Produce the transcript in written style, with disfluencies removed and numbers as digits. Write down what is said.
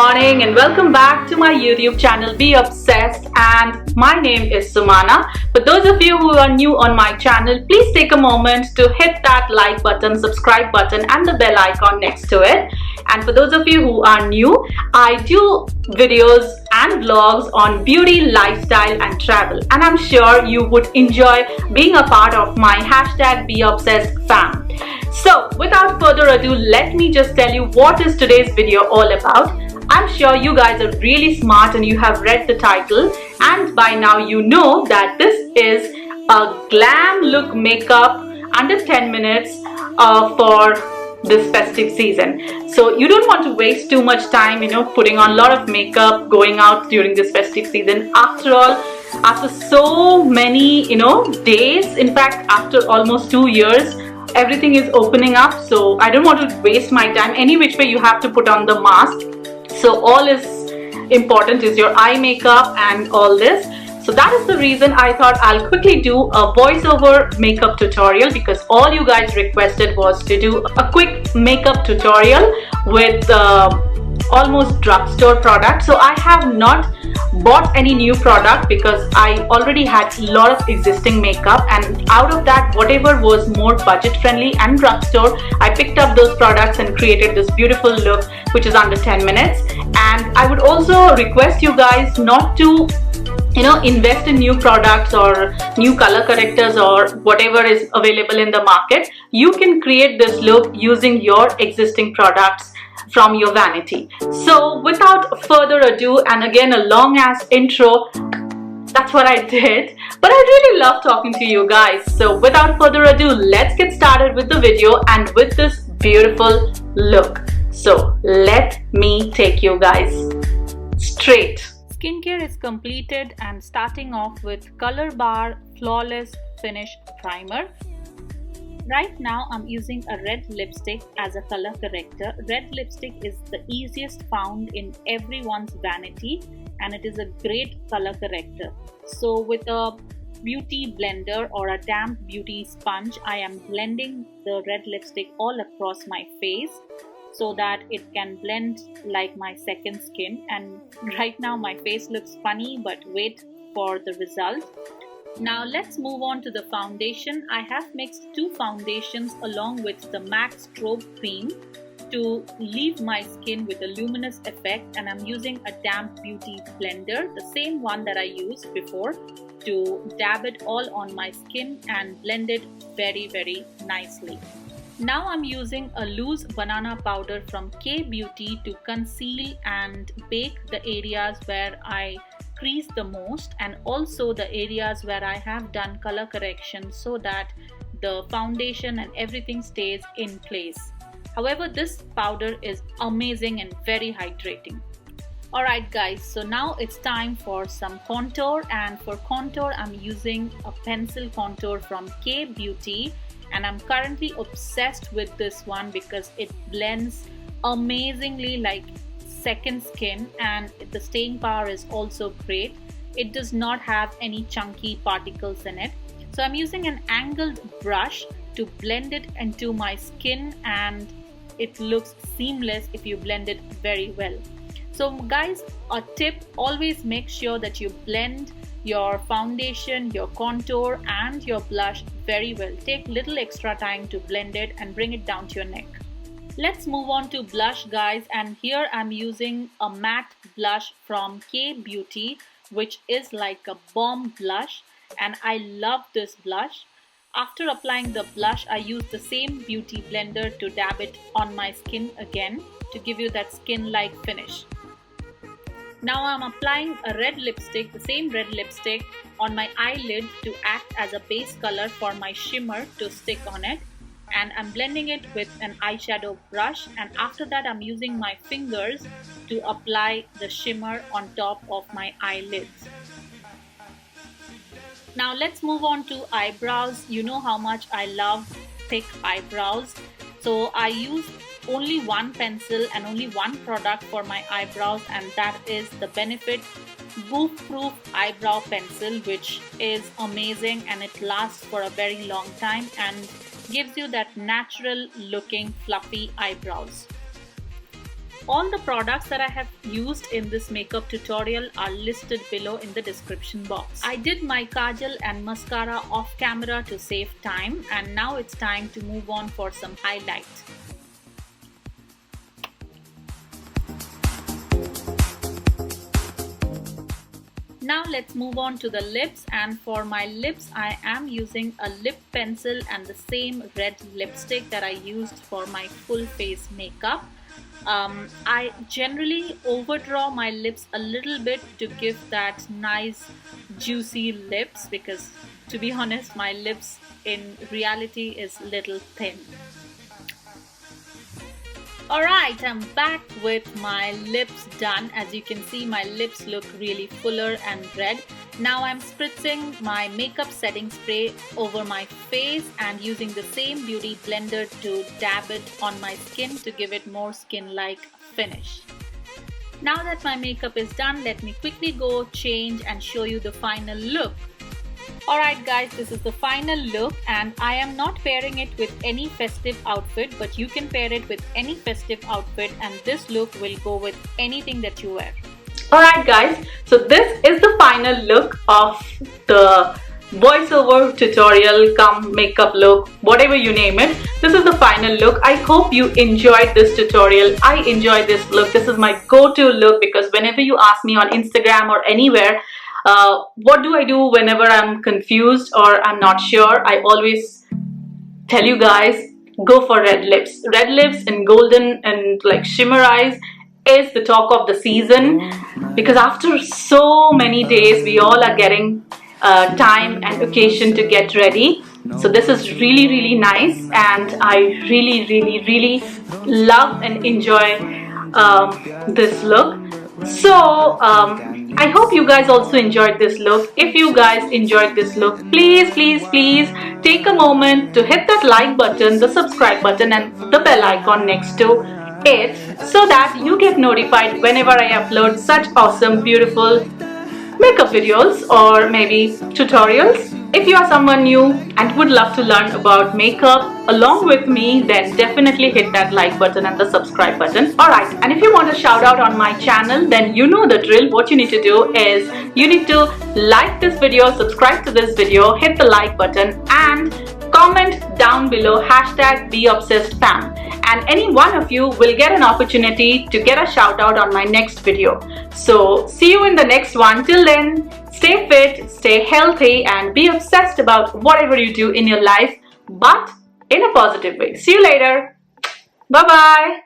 morning and welcome back to my YouTube channel Be Obsessed, and my name is Sumana. For those of you who are new on my channel, please take a moment to hit that like button, subscribe button and the bell icon next to it. And for those of you who are new, I do videos and vlogs on beauty, lifestyle and travel, and I'm sure you would enjoy being a part of my Be Obsessed fam. So without further ado, let me just tell you what is today's video all about. I'm sure you guys are really smart and you have read the title, and by now you know that this is a glam look makeup under 10 minutes for this festive season. So you don't want to waste too much time, putting on a lot of makeup, going out during this festive season. After all, after so many, days, in fact, after almost 2 years, everything is opening up. So I don't want to waste my time. Any which way you have to put on the mask. So all is important is your eye makeup and all this. So that is the reason I thought I'll quickly do a voiceover makeup tutorial, because all you guys requested was to do a quick makeup tutorial with almost drugstore product. So I have not bought any new product because I already had a lot of existing makeup, and out of that, whatever was more budget friendly and drugstore, I picked up those products and created this beautiful look which is under 10 minutes. And I would also request you guys not to invest in new products or new color correctors or whatever is available in the market. You can create this look using your existing products from your vanity. So without further ado, and again a long ass intro, that's what I did, but I really love talking to you guys. So without further ado, let's get started with the video and with this beautiful look. So let me take you guys straight. Skincare is completed, and starting off with Color Bar Flawless Finish Primer. Right now I'm using a red lipstick as a color corrector. Red lipstick is the easiest found in everyone's vanity, and it is a great color corrector. So with a beauty blender or a damp beauty sponge, I am blending the red lipstick all across my face so that it can blend like my second skin. And right now my face looks funny, but wait for the result. Now let's move on to the foundation. I have mixed 2 foundations along with the MAC Strobe Cream to leave my skin with a luminous effect, and I'm using a damp beauty blender, the same one that I used before, to dab it all on my skin and blend it very, very nicely. Now I'm using a loose banana powder from K Beauty to conceal and bake the areas where I crease the most, and also the areas where I have done color correction, so that the foundation and everything stays in place. However, this powder is amazing and very hydrating. Alright guys, so now it's time for some contour, and for contour I'm using a pencil contour from K Beauty, and I'm currently obsessed with this one because it blends amazingly like second skin, and the staying power is also great. It does not have any chunky particles in it. So I'm using an angled brush to blend it into my skin, and it looks seamless if you blend it very well. So guys, a tip, always make sure that you blend your foundation, your contour and your blush very well. Take little extra time to blend it and bring it down to your neck. Let's move on to blush guys, and here I'm using a matte blush from K Beauty, which is like a bomb blush, and I love this blush. After applying the blush, I use the same beauty blender to dab it on my skin again to give you that skin-like finish. Now I'm applying a red lipstick, the same red lipstick, on my eyelid to act as a base color for my shimmer to stick on it. And I'm blending it with an eyeshadow brush, and after that I'm using my fingers to apply the shimmer on top of my eyelids. Now let's move on to eyebrows. You know how much I love thick eyebrows. So I use only one pencil and only one product for my eyebrows, and that is the Benefit Goof Proof Eyebrow Pencil, which is amazing and it lasts for a very long time and gives you that natural looking fluffy eyebrows. all the products that I have used in this makeup tutorial are listed below in the description box. I did my kajal and mascara off camera to save time, and now it's time to move on for some highlights. Now let's move on to the lips, and for my lips I am using a lip pencil and the same red lipstick that I used for my full face makeup. I generally overdraw my lips a little bit to give that nice juicy lips, because to be honest my lips in reality is little thin. Alright, I'm back with my lips done. As you can see, my lips look really fuller and red. Now I'm spritzing my makeup setting spray over my face and using the same beauty blender to dab it on my skin to give it more skin-like finish. Now that my makeup is done, let me quickly go change and show you the final look. Alright guys, this is the final look, and I am not pairing it with any festive outfit, but you can pair it with any festive outfit and this look will go with anything that you wear. Alright guys, so this is the final look of the voiceover tutorial come makeup look, whatever you name it. This is the final look. I hope you enjoyed this tutorial. I enjoyed this look. This is my go-to look, because whenever you ask me on Instagram or anywhere, what do I do whenever I'm confused or I'm not sure, I always tell you guys, go for red lips. Red lips and golden and like shimmer eyes is the talk of the season, because after so many days we all are getting time and occasion to get ready. So this is really nice, and I really love and enjoy this look. So I hope you guys also enjoyed this look. If you guys enjoyed this look, please take a moment to hit that like button, the subscribe button and the bell icon next to it, so that you get notified whenever I upload such awesome, beautiful makeup videos or maybe tutorials. If you are someone new and would love to learn about makeup along with me, then definitely hit that like button and the subscribe button. Alright, and if you want a shout out on my channel, then you know the drill. What you need to do is you need to like this video, subscribe to this video, hit the like button and comment down below #BeObsessedFam, and any one of you will get an opportunity to get a shout out on my next video. So see you in the next one. Till then, stay fit, stay healthy and be obsessed about whatever you do in your life, but in a positive way. See you later. Bye bye.